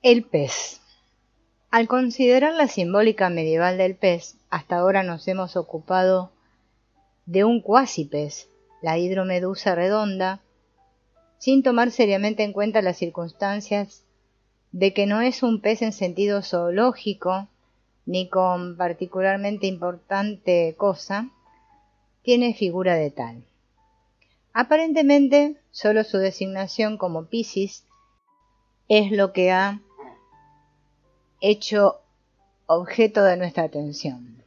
El pez. Al considerar la simbólica medieval del pez, hasta ahora nos hemos ocupado de un cuasipez, la hidromedusa redonda, sin tomar seriamente en cuenta las circunstancias de que no es un pez en sentido zoológico, ni con particularmente importante cosa, tiene figura de tal. Aparentemente, solo su designación como Piscis es lo que ha hecho objeto de nuestra atención.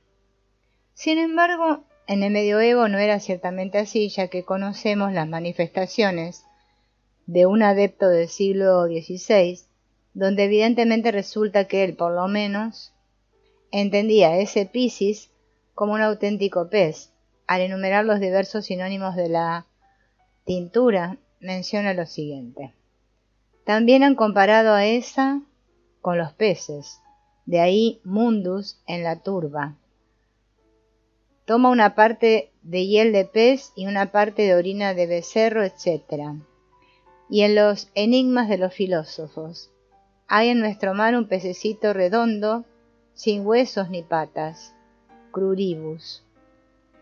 Sin embargo, en el medioevo no era ciertamente así, ya que conocemos las manifestaciones de un adepto del siglo XVI, donde evidentemente resulta que él, por lo menos, entendía ese Piscis como un auténtico pez. Al enumerar los diversos sinónimos de la tintura, menciona lo siguiente. También han comparado a esa con los peces, de ahí mundus en la turba. Toma una parte de hiel de pez y una parte de orina de becerro, etc. Y en los enigmas de los filósofos, hay en nuestro mar un pececito redondo, sin huesos ni patas, cruribus,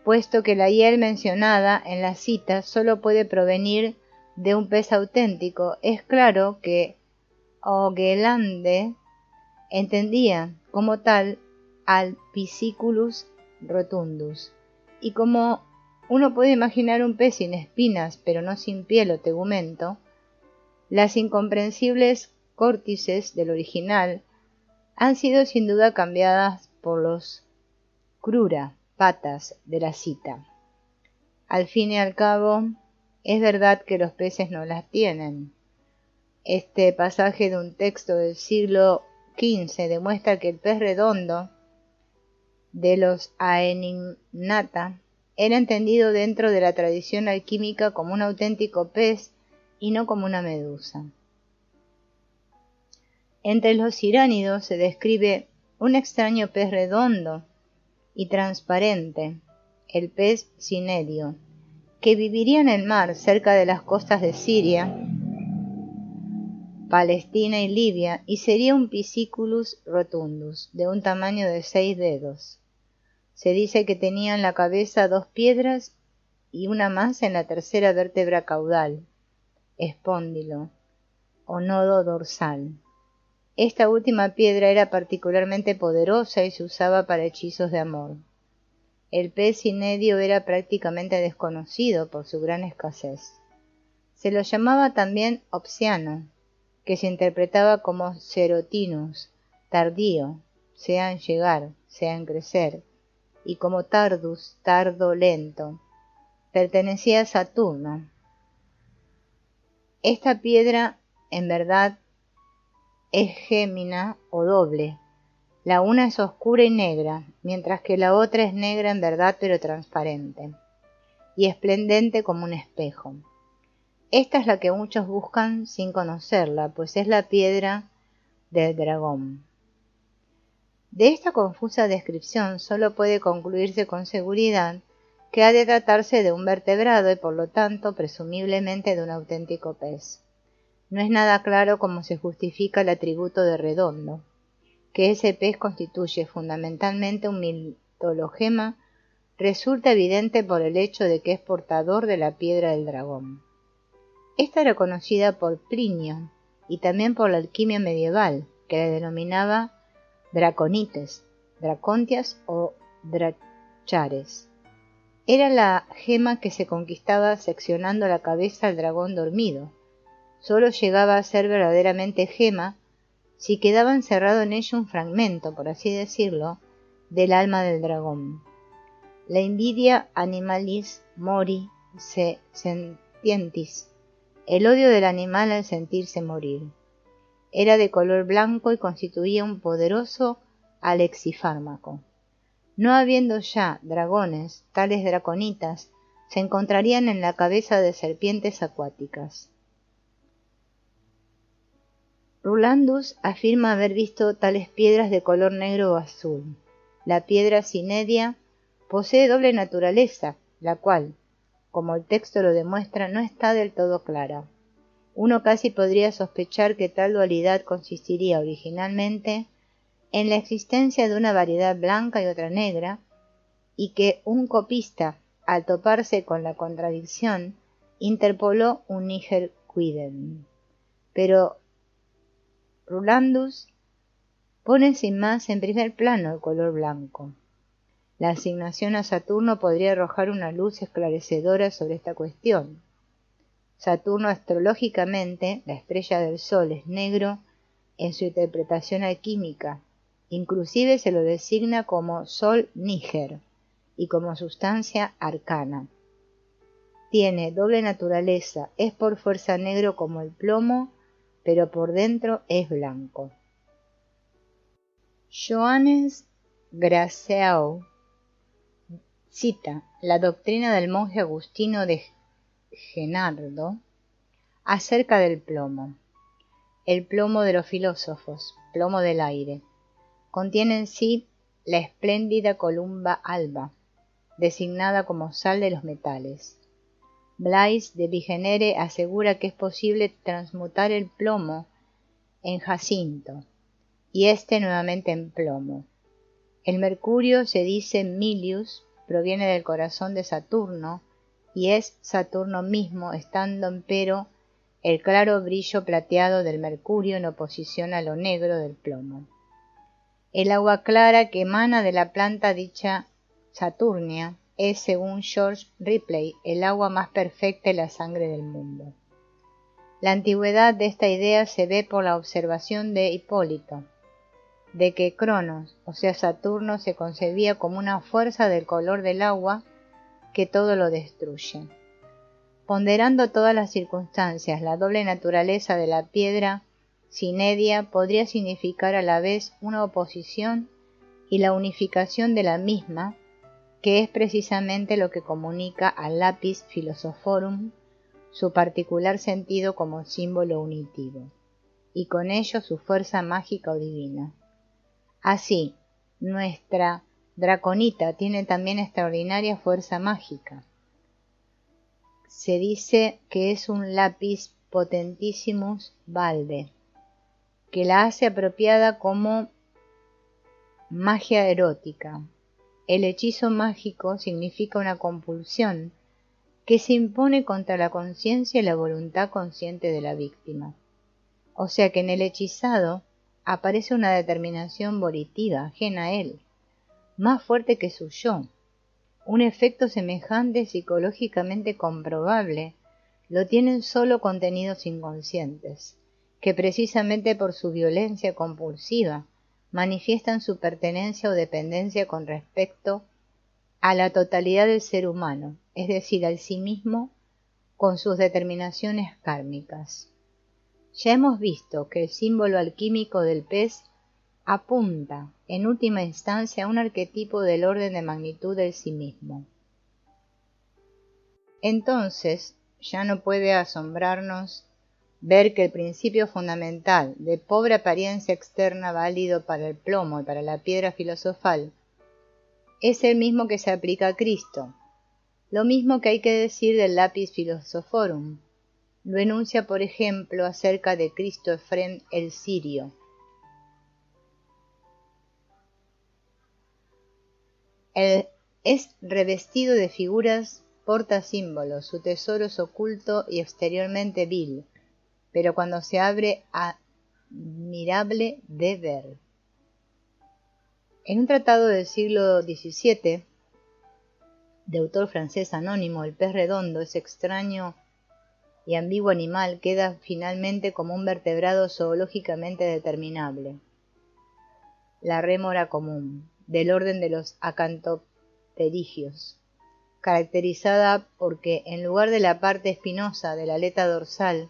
puesto que la hiel mencionada en la cita solo puede provenir de un pez auténtico. Es claro que Ogelande entendía como tal al Pisciculus rotundus, y como uno puede imaginar un pez sin espinas pero no sin piel o tegumento, las incomprensibles córtices del original han sido sin duda cambiadas por los crura, patas, de la cita. Al fin y al cabo, es verdad que los peces no las tienen. Este pasaje de un texto del siglo XV demuestra que el pez redondo de los Aenignata era entendido dentro de la tradición alquímica como un auténtico pez y no como una medusa. Entre los ciránidos se describe un extraño pez redondo y transparente, el pez cinedio, que viviría en el mar cerca de las costas de Siria, Palestina y Libia, y sería un Pisciculus rotundus, de un tamaño de 6 dedos. Se dice que tenía en la cabeza 2 piedras y una más en la tercera vértebra caudal, espóndilo, o nodo dorsal. Esta última piedra era particularmente poderosa y se usaba para hechizos de amor. El pez cinedio era prácticamente desconocido por su gran escasez. Se lo llamaba también opsiano, que se interpretaba como cerotinus, tardío, sea en llegar, sea en crecer, y como tardus, tardo, lento. Pertenecía a Saturno. Esta piedra, en verdad, es gémina o doble. La una es oscura y negra, mientras que la otra es negra en verdad pero transparente, y esplendente como un espejo. Esta es la que muchos buscan sin conocerla, pues es la piedra del dragón. De esta confusa descripción solo puede concluirse con seguridad que ha de tratarse de un vertebrado y por lo tanto presumiblemente de un auténtico pez. No es nada claro cómo se justifica el atributo de redondo, que ese pez constituye fundamentalmente un mitologema, resulta evidente por el hecho de que es portador de la piedra del dragón. Esta era conocida por Plinio y también por la alquimia medieval, que la denominaba draconites, dracontias o drachares. Era la gema que se conquistaba seccionando la cabeza al dragón dormido. Solo llegaba a ser verdaderamente gema si quedaba encerrado en ella un fragmento, por así decirlo, del alma del dragón. La invidia animalis mori se sentientis, el odio del animal al sentirse morir. Era de color blanco y constituía un poderoso alexifármaco. No habiendo ya dragones, tales draconitas se encontrarían en la cabeza de serpientes acuáticas. Rulandus afirma haber visto tales piedras de color negro o azul. La piedra cinedia posee doble naturaleza, la cual, como el texto lo demuestra, no está del todo clara. Uno casi podría sospechar que tal dualidad consistiría originalmente en la existencia de una variedad blanca y otra negra, y que un copista, al toparse con la contradicción, interpoló un niger quidem. Pero Rulandus pone sin más en primer plano el color blanco. La asignación a Saturno podría arrojar una luz esclarecedora sobre esta cuestión. Saturno astrológicamente, la estrella del Sol, es negro en su interpretación alquímica, inclusive se lo designa como Sol níger y como sustancia arcana. Tiene doble naturaleza, es por fuerza negro como el plomo, pero por dentro es blanco. Johannes Gracieux cita la doctrina del monje agustino de Genardo acerca del plomo. El plomo de los filósofos, plomo del aire, contiene en sí la espléndida columba alba, designada como sal de los metales. Blaise de Vigenere asegura que es posible transmutar el plomo en jacinto, y éste nuevamente en plomo. El mercurio, se dice Milius, proviene del corazón de Saturno, y es Saturno mismo, estando empero el claro brillo plateado del mercurio en oposición a lo negro del plomo. El agua clara que emana de la planta dicha Saturnia es, según George Ripley, el agua más perfecta y la sangre del mundo. La antigüedad de esta idea se ve por la observación de Hipólito, de que Cronos, o sea Saturno, se concebía como una fuerza del color del agua que todo lo destruye. Ponderando todas las circunstancias, la doble naturaleza de la piedra cinedia podría significar a la vez una oposición y la unificación de la misma, que es precisamente lo que comunica al lapis philosophorum su particular sentido como símbolo unitivo, y con ello su fuerza mágica o divina. Así, nuestra draconita tiene también extraordinaria fuerza mágica. Se dice que es un lapis potentissimus valde, que la hace apropiada como magia erótica. El hechizo mágico significa una compulsión que se impone contra la conciencia y la voluntad consciente de la víctima. O sea que en el hechizado aparece una determinación volitiva ajena a él, más fuerte que su yo. Un efecto semejante, psicológicamente comprobable, lo tienen solo contenidos inconscientes, que precisamente por su violencia compulsiva manifiestan su pertenencia o dependencia con respecto a la totalidad del ser humano, es decir, al sí mismo con sus determinaciones kármicas. Ya hemos visto que el símbolo alquímico del pez apunta, en última instancia, a un arquetipo del orden de magnitud del sí mismo. Entonces, ya no puede asombrarnos ver que el principio fundamental de pobre apariencia externa válido para el plomo y para la piedra filosofal es el mismo que se aplica a Cristo. Lo mismo que hay que decir del lapis philosophorum. Lo enuncia, por ejemplo, acerca de Cristo Efrem el Sirio. Él es revestido de figuras, porta símbolos, su tesoro es oculto y exteriormente vil, pero cuando se abre, admirable de ver. En un tratado del siglo XVII, de autor francés anónimo, el pez redondo, ese extraño y ambiguo animal, queda finalmente como un vertebrado zoológicamente determinable. La rémora común, del orden de los acantopterigios, caracterizada porque, en lugar de la parte espinosa de la aleta dorsal,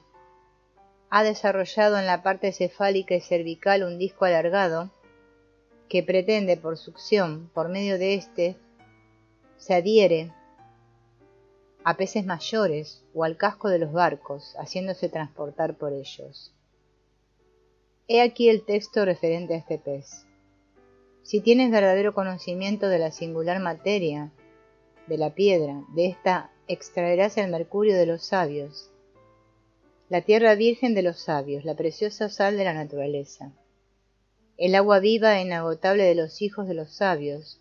ha desarrollado en la parte cefálica y cervical un disco alargado, que pretende por succión, por medio de éste, se adhiere a peces mayores o al casco de los barcos, haciéndose transportar por ellos. He aquí el texto referente a este pez. Si tienes verdadero conocimiento de la singular materia, de la piedra, de ésta extraerás el mercurio de los sabios, la tierra virgen de los sabios, la preciosa sal de la naturaleza, el agua viva e inagotable de los hijos de los sabios,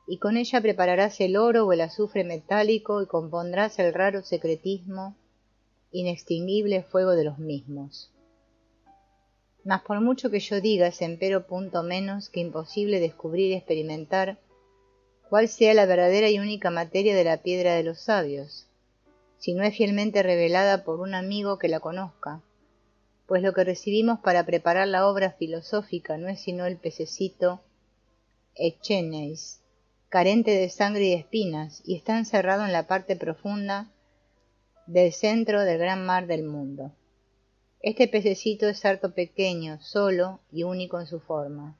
y con ella prepararás el oro o el azufre metálico y compondrás el raro secretismo, inextinguible fuego de los mismos. Mas por mucho que yo diga, es empero punto menos que imposible descubrir y experimentar cuál sea la verdadera y única materia de la piedra de los sabios, si no es fielmente revelada por un amigo que la conozca, pues lo que recibimos para preparar la obra filosófica no es sino el pececito Echeneis, carente de sangre y espinas, y está encerrado en la parte profunda del centro del gran mar del mundo. Este pececito es harto pequeño, solo y único en su forma,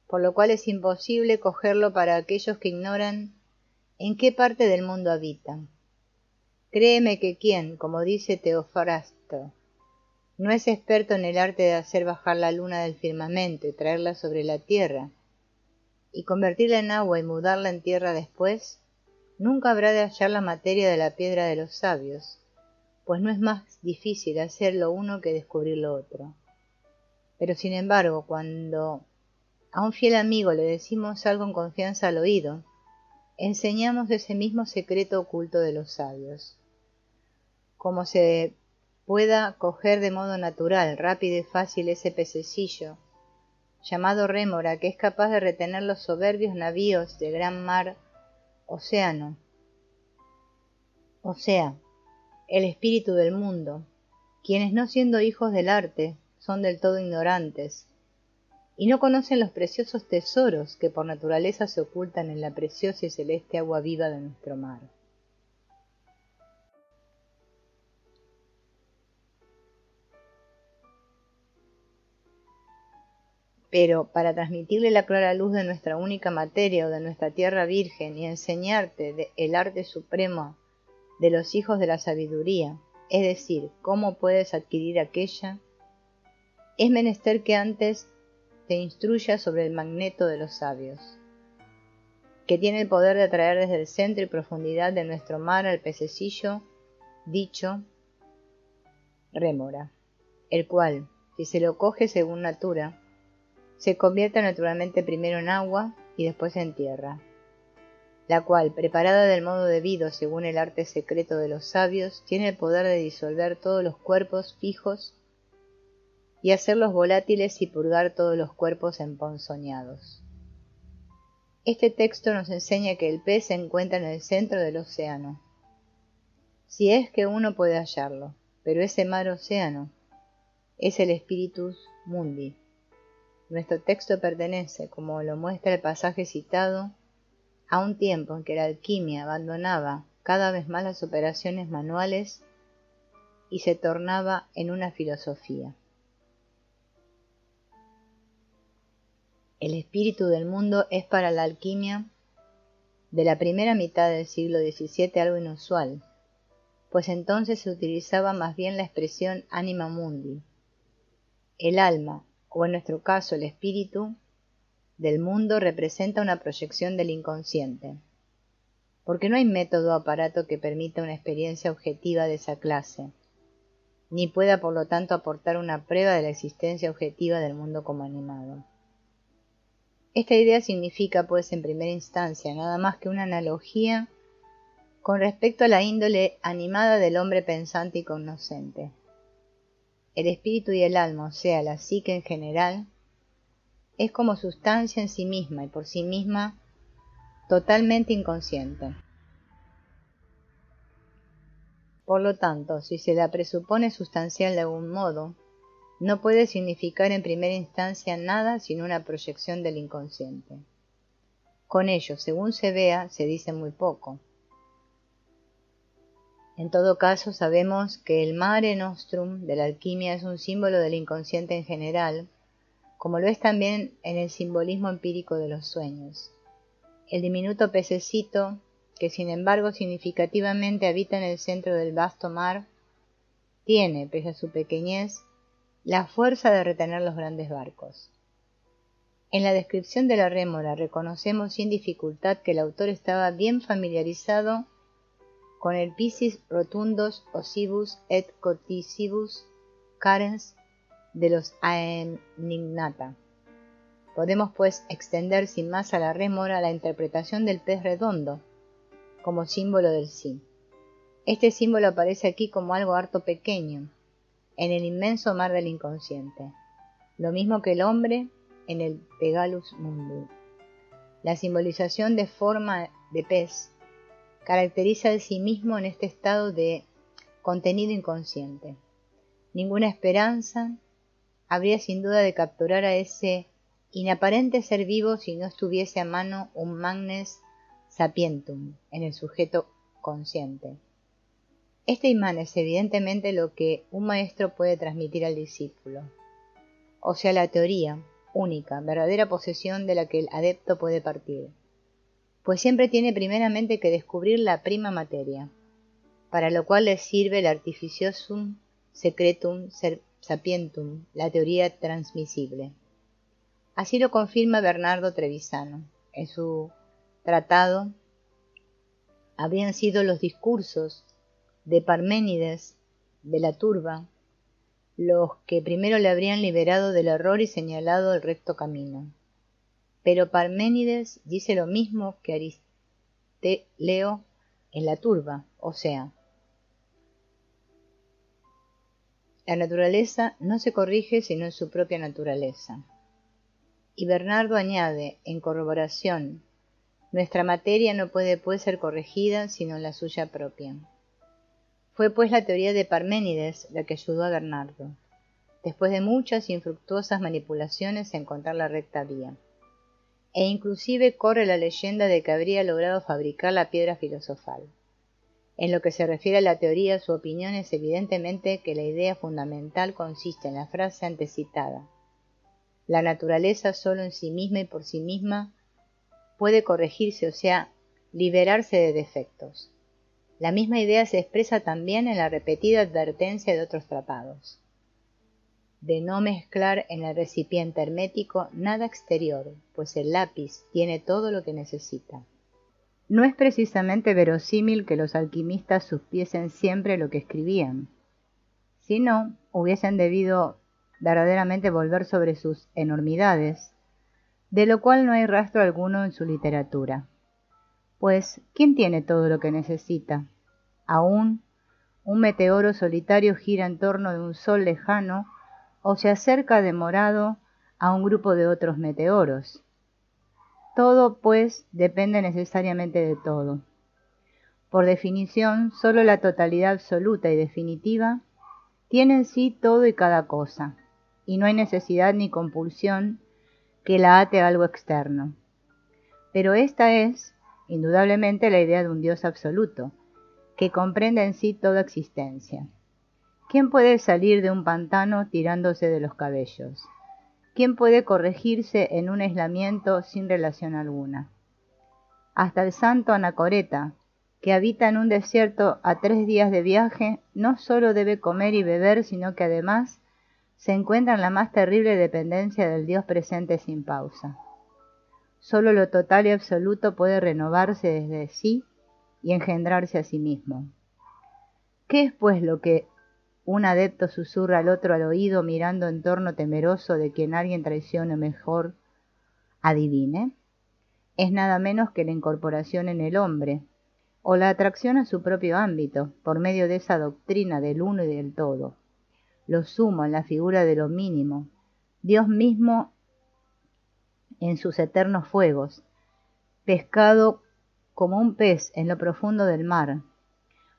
por lo cual es imposible cogerlo para aquellos que ignoran en qué parte del mundo habitan. Créeme que quien, como dice Teofrasto, no es experto en el arte de hacer bajar la luna del firmamento y traerla sobre la tierra, y convertirla en agua y mudarla en tierra después, nunca habrá de hallar la materia de la piedra de los sabios, pues no es más difícil hacer lo uno que descubrir lo otro. Pero sin embargo, cuando a un fiel amigo le decimos algo en confianza al oído, enseñamos ese mismo secreto oculto de los sabios. Como se pueda coger de modo natural, rápido y fácil ese pececillo, llamado rémora, que es capaz de retener los soberbios navíos del gran mar, océano, o sea, el espíritu del mundo, quienes no siendo hijos del arte, son del todo ignorantes, y no conocen los preciosos tesoros que por naturaleza se ocultan en la preciosa y celeste agua viva de nuestro mar. Pero para transmitirle la clara luz de nuestra única materia o de nuestra tierra virgen y enseñarte el arte supremo de los hijos de la sabiduría, es decir, cómo puedes adquirir aquella, es menester que antes te instruyas sobre el magneto de los sabios, que tiene el poder de atraer desde el centro y profundidad de nuestro mar al pececillo dicho rémora, el cual, si se lo coge según natura, se convierte naturalmente primero en agua y después en tierra, la cual, preparada del modo debido según el arte secreto de los sabios, tiene el poder de disolver todos los cuerpos fijos y hacerlos volátiles y purgar todos los cuerpos emponzoñados. Este texto nos enseña que el pez se encuentra en el centro del océano, si es que uno puede hallarlo, pero ese mar océano es el Spiritus Mundi. Nuestro texto pertenece, como lo muestra el pasaje citado, a un tiempo en que la alquimia abandonaba cada vez más las operaciones manuales y se tornaba en una filosofía. El espíritu del mundo es para la alquimia de la primera mitad del siglo XVII algo inusual, pues entonces se utilizaba más bien la expresión anima mundi. El alma, o en nuestro caso el espíritu, del mundo representa una proyección del inconsciente, porque no hay método o aparato que permita una experiencia objetiva de esa clase, ni pueda por lo tanto aportar una prueba de la existencia objetiva del mundo como animado. Esta idea significa, pues, en primera instancia, nada más que una analogía con respecto a la índole animada del hombre pensante y cognoscente. El espíritu y el alma, o sea, la psique en general, es como sustancia en sí misma y por sí misma totalmente inconsciente. Por lo tanto, si se la presupone sustancial de algún modo, no puede significar en primera instancia nada sino una proyección del inconsciente. Con ello, según se vea, se dice muy poco. En todo caso, sabemos que el mare nostrum de la alquimia es un símbolo del inconsciente en general, como lo es también en el simbolismo empírico de los sueños. El diminuto pececito, que sin embargo significativamente habita en el centro del vasto mar, tiene, pese a su pequeñez, la fuerza de retener los grandes barcos. En la descripción de la rémora reconocemos sin dificultad que el autor estaba bien familiarizado con el Piscis rotundus ossibus et coticibus carens de los Aenignata. Podemos pues extender sin más a la rémora la interpretación del pez redondo como símbolo del sí. Este símbolo aparece aquí como algo harto pequeño, en el inmenso mar del inconsciente, lo mismo que el hombre en el Pegalus Mundi. La simbolización de forma de pez caracteriza el sí mismo en este estado de contenido inconsciente. Ninguna esperanza habría sin duda de capturar a ese inaparente ser vivo si no estuviese a mano un magnes sapientum en el sujeto consciente. Este imán es evidentemente lo que un maestro puede transmitir al discípulo, o sea, la teoría única, verdadera posesión de la que el adepto puede partir, pues siempre tiene primeramente que descubrir la prima materia, para lo cual le sirve el artificiosum secretum sapientum, la teoría transmisible. Así lo confirma Bernardo Trevisano. En su tratado habrían sido los discursos de Parménides de la turba los que primero le habrían liberado del error y señalado el recto camino. Pero Parménides dice lo mismo que Aristeleo en la turba, o sea, la naturaleza no se corrige sino en su propia naturaleza. Y Bernardo añade, en corroboración, nuestra materia no puede pues ser corregida sino en la suya propia. Fue pues la teoría de Parménides la que ayudó a Bernardo, después de muchas infructuosas manipulaciones, a encontrar la recta vía. E inclusive corre la leyenda de que habría logrado fabricar la piedra filosofal. En lo que se refiere a la teoría, su opinión es evidentemente que la idea fundamental consiste en la frase antecitada. La naturaleza solo en sí misma y por sí misma puede corregirse, o sea, liberarse de defectos. La misma idea se expresa también en la repetida advertencia de otros tratados, de no mezclar en el recipiente hermético nada exterior, pues el lápiz tiene todo lo que necesita. No es precisamente verosímil que los alquimistas supiesen siempre lo que escribían, si no, hubiesen debido verdaderamente volver sobre sus enormidades, de lo cual no hay rastro alguno en su literatura. Pues, ¿quién tiene todo lo que necesita? Aún, un meteoro solitario gira en torno de un sol lejano o se acerca demorado a un grupo de otros meteoros. Todo, pues, depende necesariamente de todo. Por definición, sólo la totalidad absoluta y definitiva tiene en sí todo y cada cosa, y no hay necesidad ni compulsión que la ate a algo externo. Pero esta es, indudablemente, la idea de un Dios absoluto, que comprende en sí toda existencia. ¿Quién puede salir de un pantano tirándose de los cabellos? ¿Quién puede corregirse en un aislamiento sin relación alguna? Hasta el santo Anacoreta, que habita en un desierto a 3 días de viaje, no solo debe comer y beber, sino que además se encuentra en la más terrible dependencia del Dios presente sin pausa. Solo lo total y absoluto puede renovarse desde sí y engendrarse a sí mismo. ¿Qué es pues lo que un adepto susurra al otro al oído, mirando en torno temeroso de que alguien traicione mejor adivine? Es nada menos que la incorporación en el hombre, o la atracción a su propio ámbito, por medio de esa doctrina del uno y del todo, lo sumo en la figura de lo mínimo, Dios mismo en sus eternos fuegos, pescado como un pez en lo profundo del mar,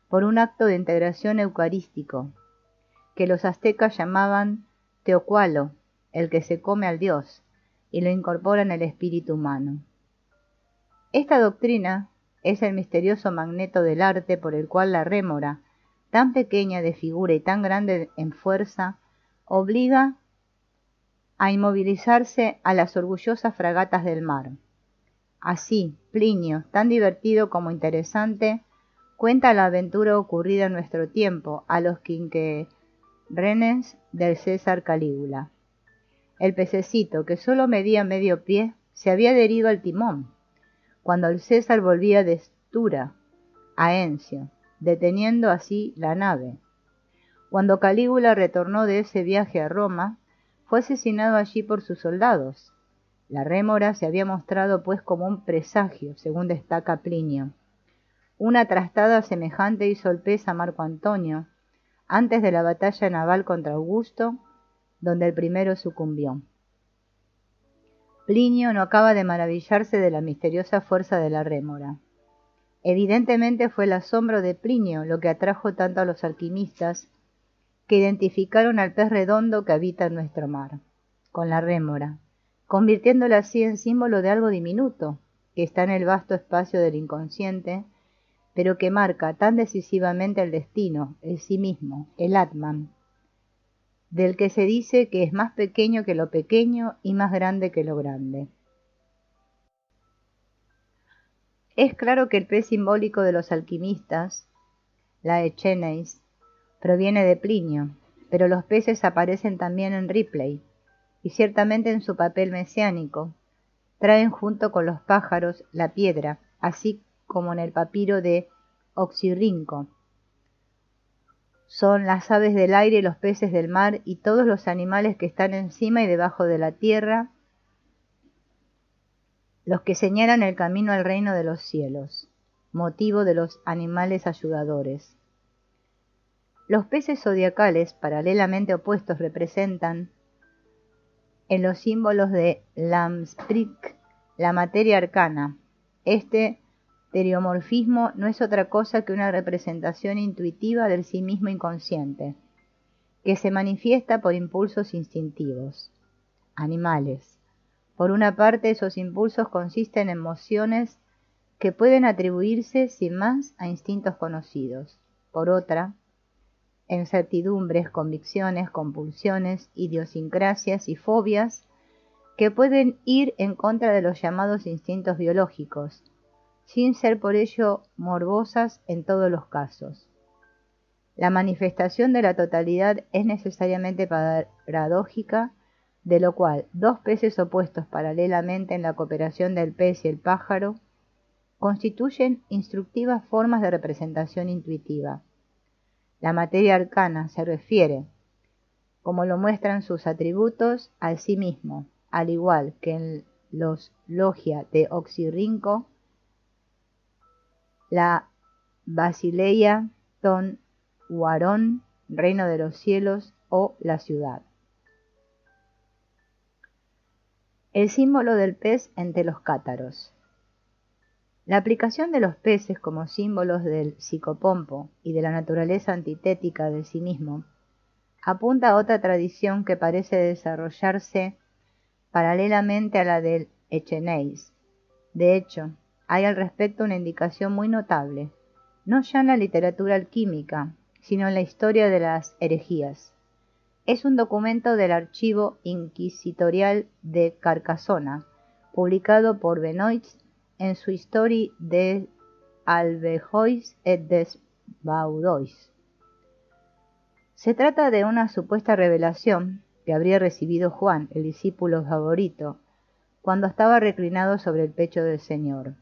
por un acto de integración eucarístico, que los aztecas llamaban teocualo, el que se come al Dios, y lo incorpora en el espíritu humano. Esta doctrina es el misterioso magneto del arte por el cual la rémora, tan pequeña de figura y tan grande en fuerza, obliga a inmovilizarse a las orgullosas fragatas del mar. Así, Plinio, tan divertido como interesante, cuenta la aventura ocurrida en nuestro tiempo a los quinquerrenes del César Calígula. El pececito, que solo medía medio pie, se había adherido al timón, cuando el César volvía de Stura a Encio, deteniendo así la nave. Cuando Calígula retornó de ese viaje a Roma, fue asesinado allí por sus soldados. La rémora se había mostrado pues como un presagio, según destaca Plinio. Una trastada semejante hizo el pez a Marco Antonio, antes de la batalla naval contra Augusto, donde el primero sucumbió. Plinio no acaba de maravillarse de la misteriosa fuerza de la rémora. Evidentemente fue el asombro de Plinio lo que atrajo tanto a los alquimistas, que identificaron al pez redondo que habita en nuestro mar, con la rémora, convirtiéndola así en símbolo de algo diminuto, que está en el vasto espacio del inconsciente, pero que marca tan decisivamente el destino, el sí mismo, el Atman, del que se dice que es más pequeño que lo pequeño y más grande que lo grande. Es claro que el pez simbólico de los alquimistas, la Echeneis, proviene de Plinio, pero los peces aparecen también en Ripley, y ciertamente en su papel mesiánico, traen junto con los pájaros la piedra, así como en el papiro de Oxirrinco. Son las aves del aire y los peces del mar y todos los animales que están encima y debajo de la tierra, los que señalan el camino al reino de los cielos, motivo de los animales ayudadores. Los peces zodiacales, paralelamente opuestos, representan en los símbolos de Lamsprik la materia arcana. Este teriomorfismo no es otra cosa que una representación intuitiva del sí mismo inconsciente, que se manifiesta por impulsos instintivos. Animales. Por una parte, esos impulsos consisten en emociones que pueden atribuirse sin más a instintos conocidos. Por otra, en certidumbres, convicciones, compulsiones, idiosincrasias y fobias que pueden ir en contra de los llamados instintos biológicos, sin ser por ello morbosas en todos los casos. La manifestación de la totalidad es necesariamente paradójica, de lo cual dos peces opuestos paralelamente en la cooperación del pez y el pájaro constituyen instructivas formas de representación intuitiva. La materia arcana se refiere, como lo muestran sus atributos, al sí mismo, al igual que en los logia de Oxirrinco, la Basileia ton Huarón, reino de los cielos o la ciudad. El símbolo del pez entre los cátaros. La aplicación de los peces como símbolos del psicopompo y de la naturaleza antitética del sí mismo apunta a otra tradición que parece desarrollarse paralelamente a la del Echeneis. De hecho, hay al respecto una indicación muy notable, no ya en la literatura alquímica, sino en la historia de las herejías. Es un documento del Archivo Inquisitorial de Carcasona, publicado por Benoist en su Histoire des Albejois et des Baudois. Se trata de una supuesta revelación que habría recibido Juan, el discípulo favorito, cuando estaba reclinado sobre el pecho del Señor.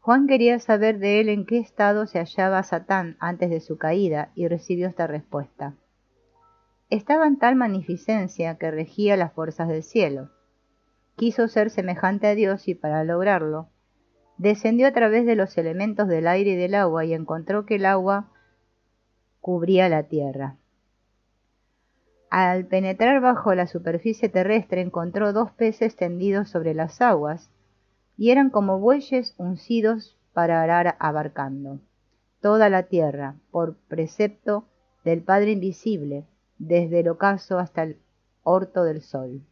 Juan quería saber de él en qué estado se hallaba Satán antes de su caída y recibió esta respuesta. Estaba en tal magnificencia que regía las fuerzas del cielo. Quiso ser semejante a Dios y para lograrlo, descendió a través de los elementos del aire y del agua y encontró que el agua cubría la tierra. Al penetrar bajo la superficie terrestre encontró dos peces tendidos sobre las aguas, y eran como bueyes uncidos para arar abarcando toda la tierra, por precepto del Padre Invisible, desde el ocaso hasta el orto del sol.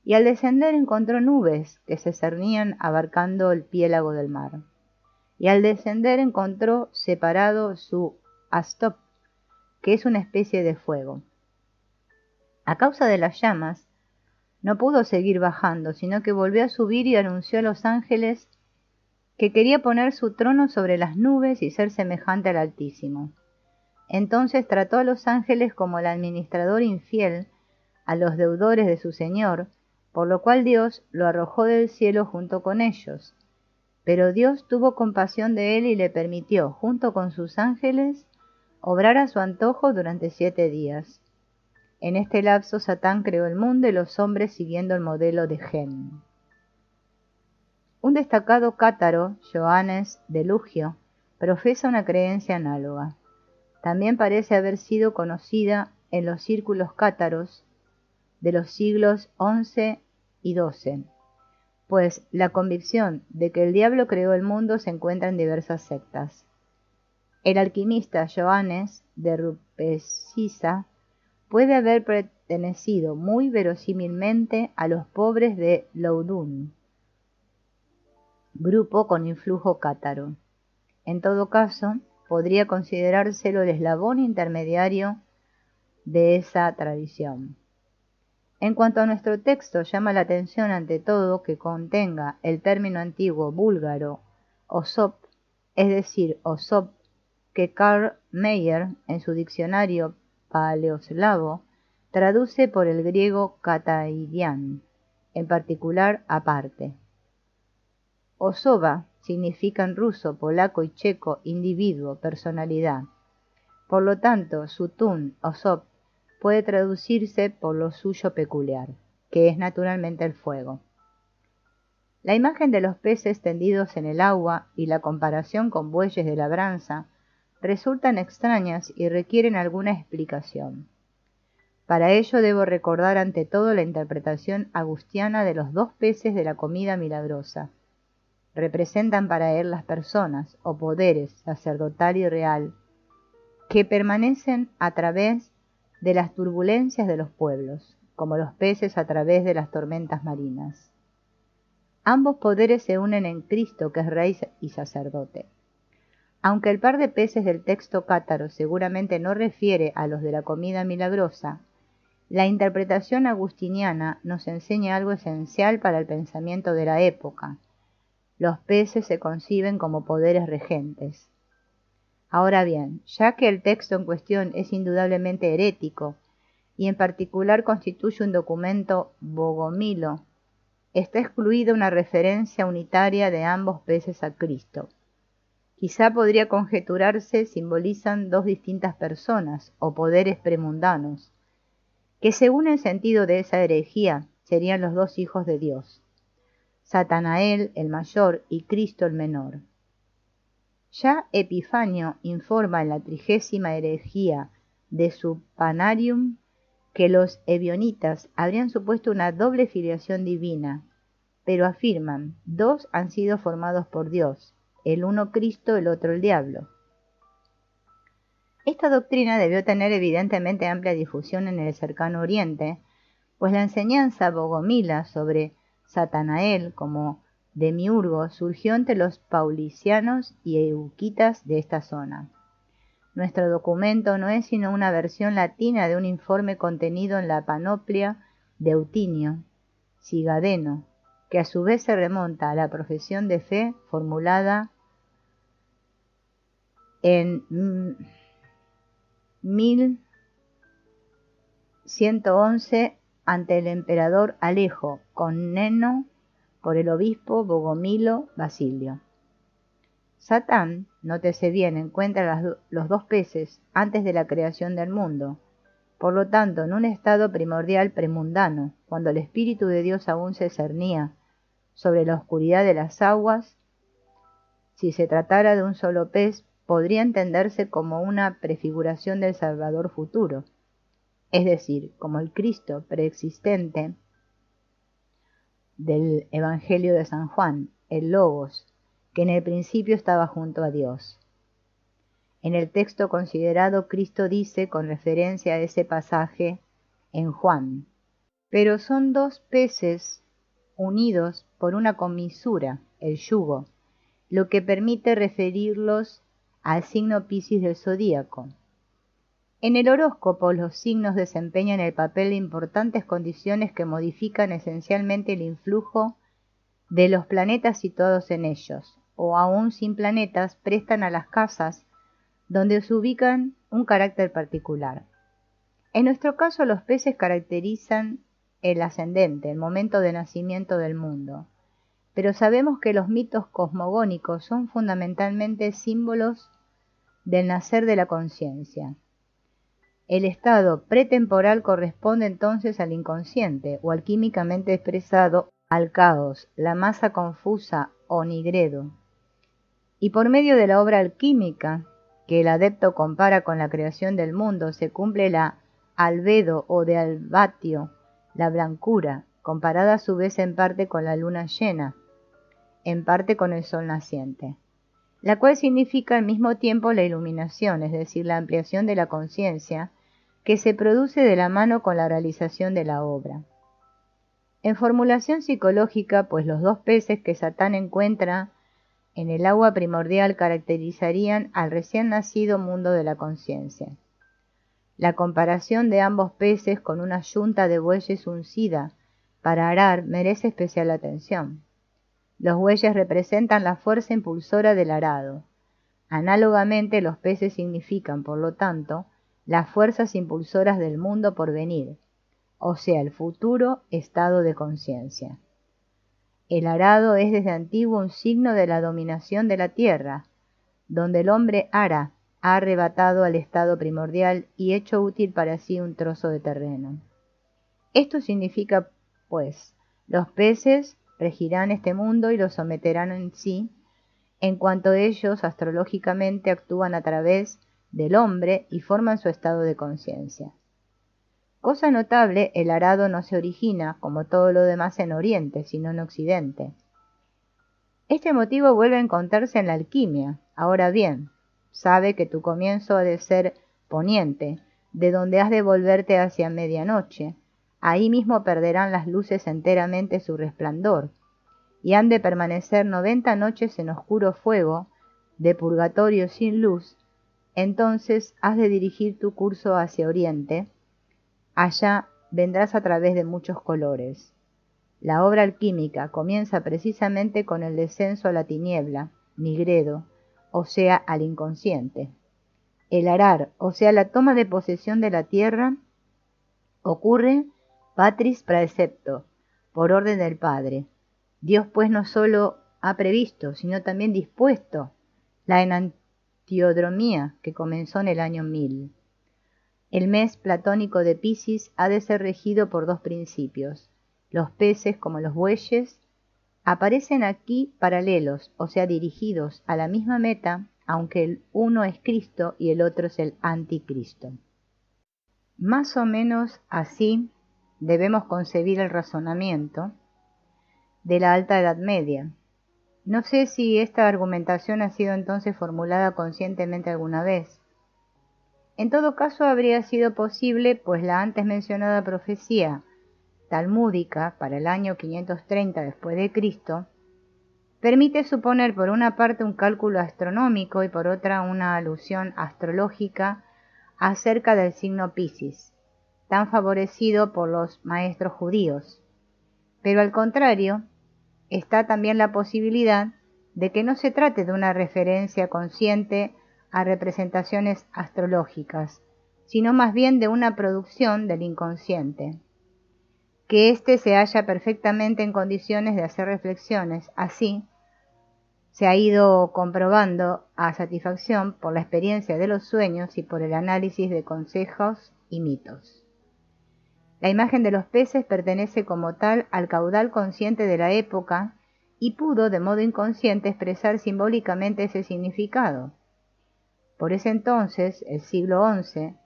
Y al descender encontró nubes que se cernían abarcando el piélago del mar. Y al descender encontró separado su astop, que es una especie de fuego. A causa de las llamas, no pudo seguir bajando, sino que volvió a subir y anunció a los ángeles que quería poner su trono sobre las nubes y ser semejante al Altísimo. Entonces trató a los ángeles como el administrador infiel a los deudores de su Señor, por lo cual Dios lo arrojó del cielo junto con ellos, Pero Dios tuvo compasión de él y le permitió, junto con sus ángeles, obrar a su antojo durante 7 días. En este lapso Satán creó el mundo y los hombres siguiendo el modelo de Gen. Un destacado cátaro, Johannes de Lugio, profesa una creencia análoga. También parece haber sido conocida en los círculos cátaros de los siglos XI y XII, pues la convicción de que el diablo creó el mundo se encuentra en diversas sectas. El alquimista Johannes de Rupescissa puede haber pertenecido muy verosímilmente a los pobres de Loudun, grupo con influjo cátaro. En todo caso, podría considerárselo el eslabón intermediario de esa tradición. En cuanto a nuestro texto, llama la atención ante todo que contenga el término antiguo búlgaro osop, es decir, osop, que Karl Mayer, en su diccionario paleoslavo, traduce por el griego kataidian, en particular aparte. Osoba significa en ruso, polaco y checo individuo, personalidad. Por lo tanto, sutun, osop, puede traducirse por lo suyo peculiar, que es naturalmente el fuego. La imagen de los peces tendidos en el agua y la comparación con bueyes de labranza resultan extrañas y requieren alguna explicación. Para ello debo recordar ante todo la interpretación agustiana de los 2 peces de la comida milagrosa. Representan para él las personas o poderes sacerdotal y real que permanecen a través de las turbulencias de los pueblos, como los peces a través de las tormentas marinas. Ambos poderes se unen en Cristo, que es Rey y sacerdote. Aunque el par de peces del texto cátaro seguramente no refiere a los de la comida milagrosa, la interpretación agustiniana nos enseña algo esencial para el pensamiento de la época. Los peces se conciben como poderes regentes. Ahora bien, ya que el texto en cuestión es indudablemente herético, y en particular constituye un documento bogomilo, está excluida una referencia unitaria de ambos peces a Cristo. Quizá podría conjeturarse simbolizan 2 distintas personas o poderes premundanos, que según el sentido de esa herejía serían los 2 hijos de Dios, Satanael el mayor y Cristo el menor. Ya Epifanio informa en la 30ª herejía de su Panarium que los ebionitas habrían supuesto una doble filiación divina, pero afirman, 2 han sido formados por Dios, el uno Cristo, el otro el diablo. Esta doctrina debió tener evidentemente amplia difusión en el cercano Oriente, pues la enseñanza bogomila sobre Satanael como demiurgo surgió entre los paulicianos y euquitas de esta zona. Nuestro documento no es sino una versión latina de un informe contenido en la Panoplia de Eutinio Cigadeno, que a su vez se remonta a la profesión de fe formulada en 1111 ante el emperador Alejo, con Neno por el obispo Bogomilo Basilio. Satán, nótese bien, encuentra los 2 peces antes de la creación del mundo, por lo tanto en un estado primordial premundano, cuando el Espíritu de Dios aún se cernía sobre la oscuridad de las aguas. Si se tratara de un solo pez, podría entenderse como una prefiguración del Salvador futuro, es decir, como el Cristo preexistente del Evangelio de San Juan, el Logos, que en el principio estaba junto a Dios. En el texto considerado, Cristo dice, con referencia a ese pasaje en Juan, pero son 2 peces unidos por una comisura, el yugo, lo que permite referirlos al signo Piscis del zodíaco. En el horóscopo, los signos desempeñan el papel de importantes condiciones que modifican esencialmente el influjo de los planetas situados en ellos, o aún sin planetas, prestan a las casas donde se ubican un carácter particular. En nuestro caso, los peces caracterizan el ascendente, el momento de nacimiento del mundo. pero sabemos que los mitos cosmogónicos son fundamentalmente símbolos del nacer de la conciencia. El estado pretemporal corresponde entonces al inconsciente, o alquímicamente expresado, al caos, la masa confusa o nigredo. Y por medio de la obra alquímica, que el adepto compara con la creación del mundo, se cumple la albedo o de albatio, la blancura, comparada a su vez en parte con la luna llena, en parte con el sol naciente, la cual significa al mismo tiempo la iluminación, es decir, la ampliación de la conciencia, que se produce de la mano con la realización de la obra. En formulación psicológica, pues los dos peces que Satán encuentra en el agua primordial caracterizarían al recién nacido mundo de la conciencia. La comparación de ambos peces con una yunta de bueyes uncida para arar merece especial atención. Los bueyes representan la fuerza impulsora del arado. Análogamente, los peces significan, por lo tanto, las fuerzas impulsoras del mundo por venir, o sea, el futuro estado de conciencia. El arado es desde antiguo un signo de la dominación de la tierra, donde el hombre ara, ha arrebatado al estado primordial y hecho útil para sí un trozo de terreno. Esto significa, pues, los peces regirán este mundo y lo someterán en sí, en cuanto ellos astrológicamente actúan a través del hombre y forman su estado de conciencia. Cosa notable, el arado no se origina, como todo lo demás, en Oriente, sino en Occidente. Este motivo vuelve a encontrarse en la alquimia. Ahora bien, sabe que tu comienzo ha de ser poniente, de donde has de volverte hacia medianoche. Ahí mismo perderán las luces enteramente su resplandor, y han de permanecer 90 noches en oscuro fuego, de purgatorio sin luz. Entonces has de dirigir tu curso hacia oriente. Allá vendrás a través de muchos colores. La obra alquímica comienza precisamente con el descenso a la tiniebla, nigredo, o sea, al inconsciente. El arar, o sea, la toma de posesión de la tierra, ocurre patris praecepto, por orden del Padre. Dios pues no solo ha previsto, sino también dispuesto la enantiodromía que comenzó en el año 1000. El mes platónico de Piscis ha de ser regido por dos principios. Los peces, como los bueyes, aparecen aquí paralelos, o sea, dirigidos a la misma meta, aunque el uno es Cristo y el otro es el anticristo. Más o menos así debemos concebir el razonamiento de la Alta Edad Media. No sé si esta argumentación ha sido entonces formulada conscientemente alguna vez. En todo caso habría sido posible, pues la antes mencionada profecía talmúdica para el año 530 después de Cristo permite suponer por una parte un cálculo astronómico y por otra una alusión astrológica acerca del signo Piscis, tan favorecido por los maestros judíos. Pero al contrario, está también la posibilidad de que no se trate de una referencia consciente a representaciones astrológicas, sino más bien de una producción del inconsciente. Que éste se halla perfectamente en condiciones de hacer reflexiones, así se ha ido comprobando a satisfacción por la experiencia de los sueños y por el análisis de consejos y mitos. La imagen de los peces pertenece como tal al caudal consciente de la época y pudo de modo inconsciente expresar simbólicamente ese significado. Por ese entonces, el siglo XI,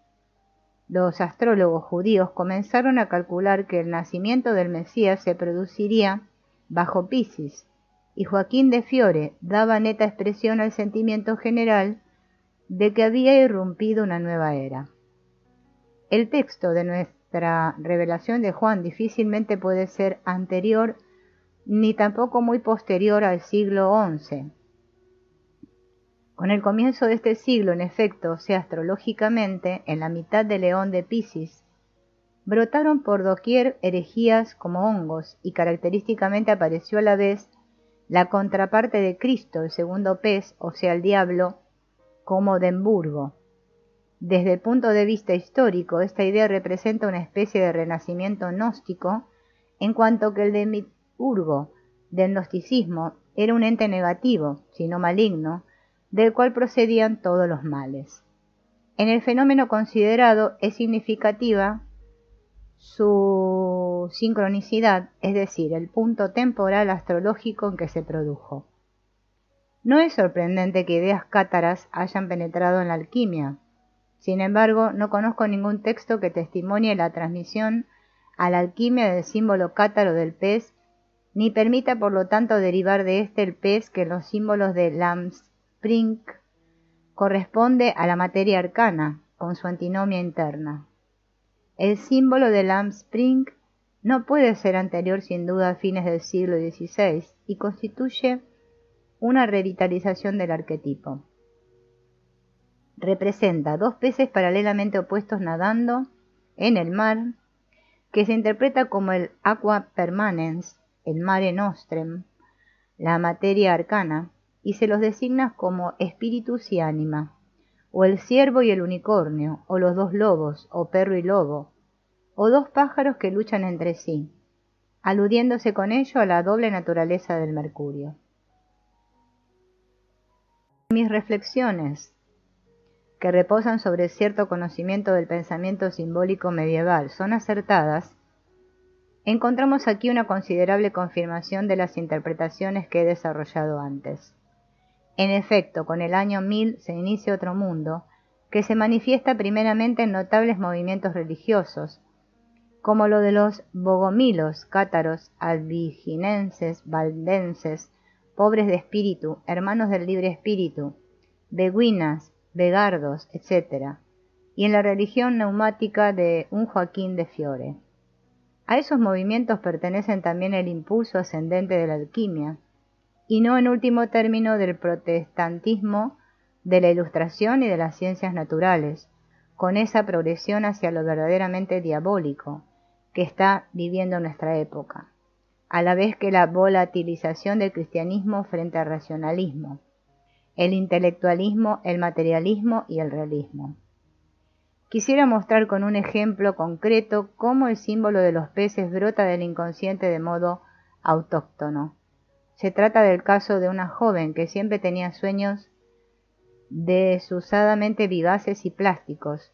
los astrólogos judíos comenzaron a calcular que el nacimiento del Mesías se produciría bajo Piscis, y Joaquín de Fiore daba neta expresión al sentimiento general de que había irrumpido una nueva era. El texto de nuestra revelación de Juan difícilmente puede ser anterior ni tampoco muy posterior al siglo XI. Con el comienzo de este siglo, en efecto, o sea, astrológicamente, en la mitad de León de Piscis, brotaron por doquier herejías como hongos y característicamente apareció a la vez la contraparte de Cristo, el segundo pez, o sea, el diablo, como Demburgo. Desde el punto de vista histórico, esta idea representa una especie de renacimiento gnóstico, en cuanto que el Demiurgo del gnosticismo era un ente negativo, sino maligno, del cual procedían todos los males. En el fenómeno considerado es significativa su sincronicidad, es decir, el punto temporal astrológico en que se produjo. No es sorprendente que ideas cátaras hayan penetrado en la alquimia. Sin embargo, no conozco ningún texto que testimonie la transmisión a la alquimia del símbolo cátaro del pez, ni permita por lo tanto derivar de este el pez que en los símbolos de Lamspring corresponde a la materia arcana, con su antinomia interna. El símbolo de Lamspring no puede ser anterior sin duda a fines del siglo XVI y constituye una revitalización del arquetipo. Representa dos peces paralelamente opuestos nadando en el mar, que se interpreta como el aqua permanens, el mare nostrem, la materia arcana, y se los designa como espíritus y ánima, o el ciervo y el unicornio, o los dos lobos, o perro y lobo, o dos pájaros que luchan entre sí, aludiéndose con ello a la doble naturaleza del mercurio. Mis reflexiones, que reposan sobre cierto conocimiento del pensamiento simbólico medieval, son acertadas, encontramos aquí una considerable confirmación de las interpretaciones que he desarrollado antes. En efecto, con el año 1000 se inicia otro mundo, que se manifiesta primeramente en notables movimientos religiosos, como lo de los bogomilos, cátaros, albiginenses, valdenses, pobres de espíritu, hermanos del libre espíritu, beguinas, vegardos, etc., y en la religión neumática de un Joaquín de Fiore. A esos movimientos pertenecen también el impulso ascendente de la alquimia, y no en último término del protestantismo, de la ilustración y de las ciencias naturales, con esa progresión hacia lo verdaderamente diabólico que está viviendo nuestra época, a la vez que la volatilización del cristianismo frente al racionalismo, el intelectualismo, el materialismo y el realismo. Quisiera mostrar con un ejemplo concreto cómo el símbolo de los peces brota del inconsciente de modo autóctono. Se trata del caso de una joven que siempre tenía sueños desusadamente vivaces y plásticos.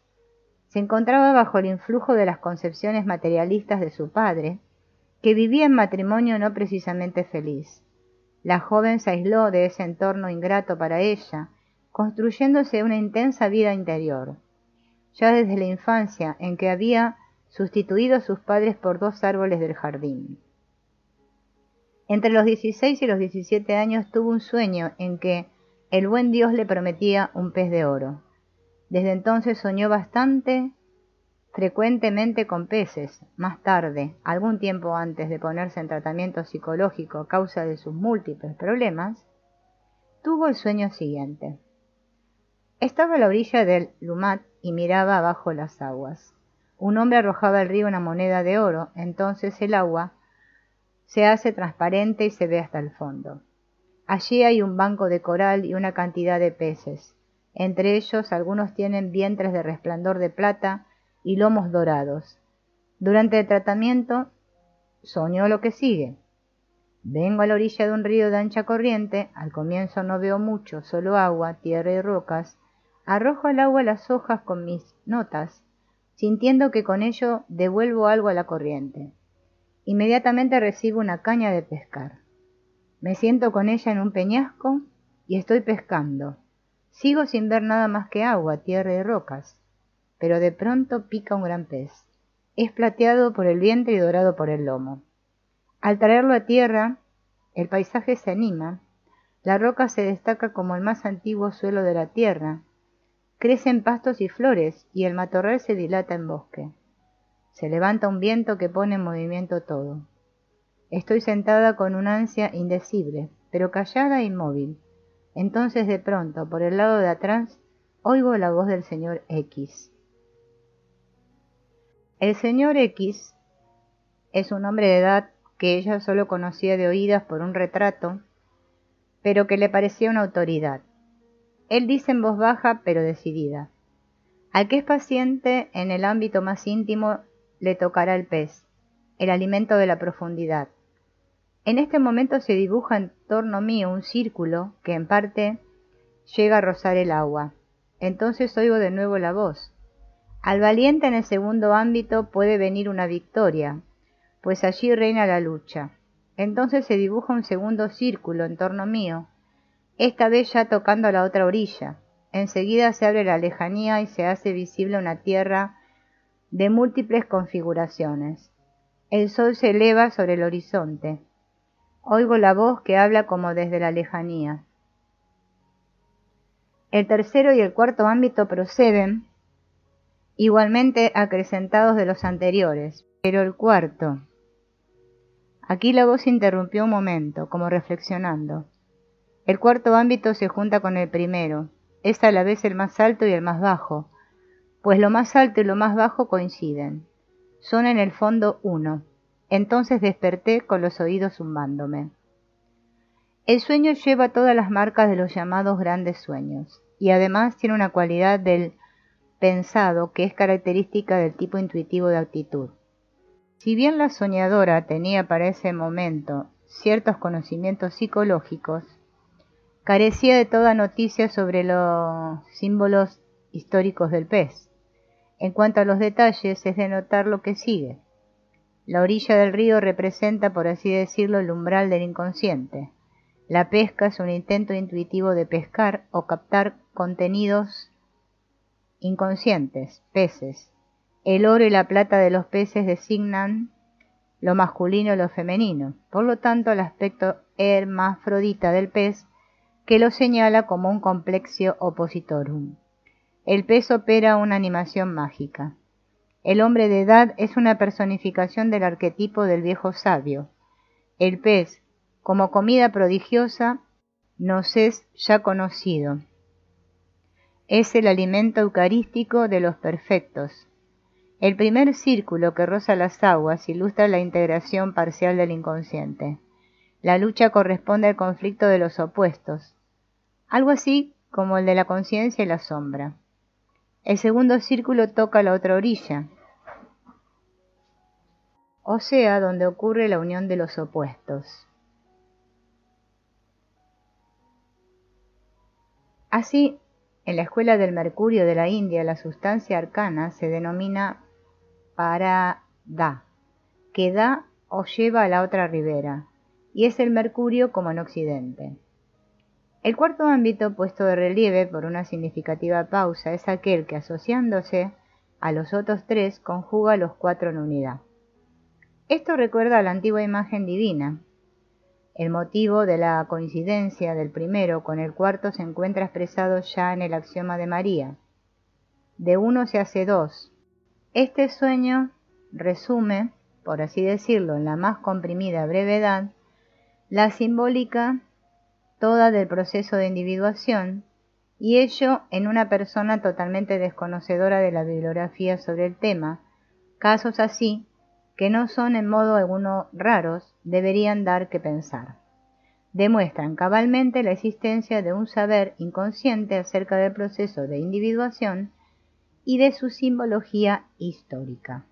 Se encontraba bajo el influjo de las concepciones materialistas de su padre, que vivía en matrimonio no precisamente feliz. La joven se aisló de ese entorno ingrato para ella, construyéndose una intensa vida interior, ya desde la infancia en que había sustituido a sus padres por dos árboles del jardín. Entre los 16 y los 17 años tuvo un sueño en que el buen Dios le prometía un pez de oro. Desde entonces soñó bastante frecuentemente con peces. Más tarde, algún tiempo antes de ponerse en tratamiento psicológico a causa de sus múltiples problemas, tuvo el sueño siguiente. Estaba a la orilla del Lumat y miraba abajo las aguas. Un hombre arrojaba al río una moneda de oro, entonces el agua se hace transparente y se ve hasta el fondo. Allí hay un banco de coral y una cantidad de peces. Entre ellos algunos tienen vientres de resplandor de plata y lomos dorados. Durante el tratamiento soñó lo que sigue. Vengo a la orilla de un río de ancha corriente, al comienzo no veo mucho, solo agua, tierra y rocas. Arrojo al agua las hojas con mis notas, sintiendo que con ello devuelvo algo a la corriente. Inmediatamente recibo una caña de pescar. Me siento con ella en un peñasco y estoy pescando. Sigo sin ver nada más que agua, tierra y rocas, pero de pronto pica un gran pez. Es plateado por el vientre y dorado por el lomo. Al traerlo a tierra, el paisaje se anima, la roca se destaca como el más antiguo suelo de la tierra, crecen pastos y flores y el matorral se dilata en bosque. Se levanta un viento que pone en movimiento todo. Estoy sentada con una ansia indecible, pero callada e inmóvil. Entonces de pronto, por el lado de atrás, oigo la voz del señor X. El señor X es un hombre de edad que ella solo conocía de oídas por un retrato, pero que le parecía una autoridad. Él dice en voz baja pero decidida: al que es paciente en el ámbito más íntimo le tocará el pez, el alimento de la profundidad. En este momento se dibuja en torno mío un círculo que en parte llega a rozar el agua. Entonces oigo de nuevo la voz. Al valiente en el segundo ámbito puede venir una victoria, pues allí reina la lucha. Entonces se dibuja un segundo círculo en torno mío, esta vez ya tocando a la otra orilla. Enseguida se abre la lejanía y se hace visible una tierra de múltiples configuraciones. El sol se eleva sobre el horizonte. Oigo la voz que habla como desde la lejanía. El tercero y el cuarto ámbito proceden, igualmente acrecentados de los anteriores, pero el cuarto. Aquí la voz interrumpió un momento, como reflexionando. El cuarto ámbito se junta con el primero, es a la vez el más alto y el más bajo, pues lo más alto y lo más bajo coinciden. Son en el fondo uno. Entonces desperté con los oídos zumbándome. El sueño lleva todas las marcas de los llamados grandes sueños, y además tiene una cualidad del pensado que es característica del tipo intuitivo de actitud. Si bien la soñadora tenía para ese momento ciertos conocimientos psicológicos, carecía de toda noticia sobre los símbolos históricos del pez. En cuanto a los detalles, es de notar lo que sigue. La orilla del río representa, por así decirlo, el umbral del inconsciente. La pesca es un intento intuitivo de pescar o captar contenidos inconscientes, peces. El oro y la plata de los peces designan lo masculino y lo femenino. Por lo tanto, el aspecto hermafrodita del pez que lo señala como un complexio oppositorum. El pez opera una animación mágica. El hombre de edad es una personificación del arquetipo del viejo sabio. El pez, como comida prodigiosa, nos es ya conocido. Es el alimento eucarístico de los perfectos. El primer círculo que roza las aguas ilustra la integración parcial del inconsciente. La lucha corresponde al conflicto de los opuestos, algo así como el de la conciencia y la sombra. El segundo círculo toca la otra orilla, o sea, donde ocurre la unión de los opuestos. Así, en la escuela del Mercurio de la India, la sustancia arcana se denomina parada, que da o lleva a la otra ribera, y es el Mercurio como en Occidente. El cuarto ámbito, puesto de relieve por una significativa pausa, es aquel que, asociándose a los otros tres, conjuga los cuatro en unidad. Esto recuerda a la antigua imagen divina. El motivo de la coincidencia del primero con el cuarto se encuentra expresado ya en el axioma de María. De uno se hace dos. Este sueño resume, por así decirlo, en la más comprimida brevedad, la simbólica toda del proceso de individuación, y ello en una persona totalmente desconocedora de la bibliografía sobre el tema. Casos así, que no son en modo alguno raros, deberían dar que pensar. Demuestran cabalmente la existencia de un saber inconsciente acerca del proceso de individuación y de su simbología histórica.